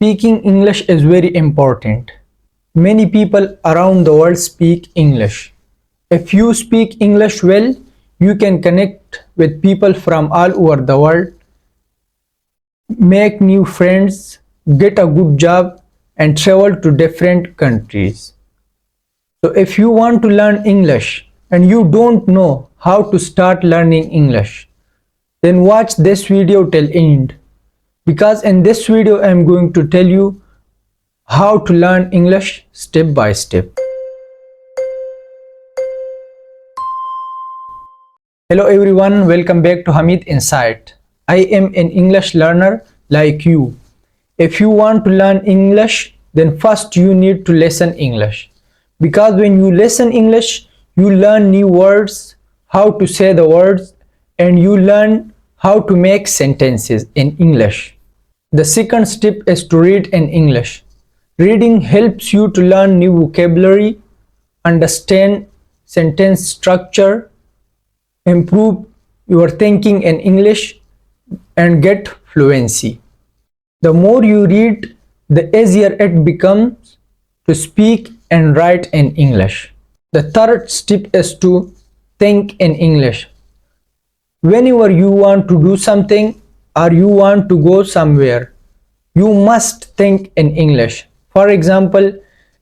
Speaking English is very important. Many people around the world speak English. If you speak English well, you can connect with people from all over the world, make new friends, get a good job, and travel to different countries. So, if you want to learn English and you don't know how to start learning English, then watch this video till end, because in this video I am going to tell you how to learn English step by step. Hello everyone, welcome back to Hamid Insight. I am an English learner like you. If you want to learn English, then first you need to listen English. Because when you listen English, you learn new words, how to say the words, and you learn how to make sentences in English. The second step is to read in English. Reading helps you to learn new vocabulary, understand sentence structure, improve your thinking in English, and get fluency. The more you read, the easier it becomes to speak and write in English. The third step is to think in English. Whenever you want to do something or you want to go somewhere, you must think in English. For example,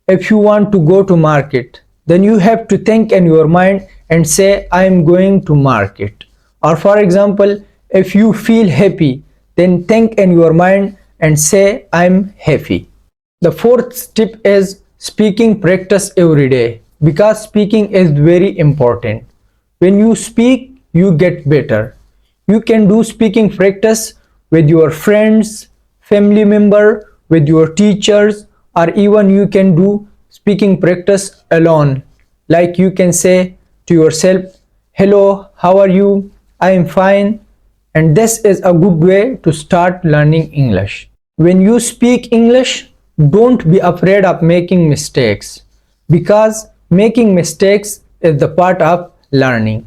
if you want to go to market, then you have to think in your mind and say, I am going to market. Or for example, if you feel happy, then think in your mind and say, I am happy. The fourth step is speaking practice every day, because speaking is very important. When you speak, you get better. You can do speaking practice with your friends, family member, with your teachers, or even you can do speaking practice alone. Like you can say to yourself, hello, how are you? I am fine. And this is a good way to start learning English. When you speak English, don't be afraid of making mistakes, because making mistakes is the part of learning.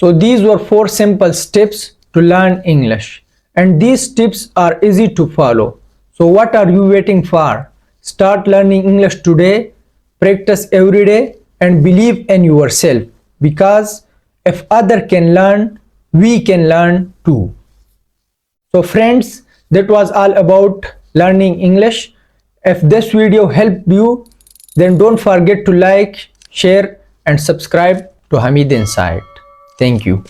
So these were 4 simple steps to learn English, and these steps are easy to follow. So what are you waiting for? Start learning English today, practice every day, and believe in yourself, because if other can learn, we can learn too. So friends, that was all about learning English. If this video helped you, then don't forget to like, share, and subscribe to Hamid Insight. Thank you.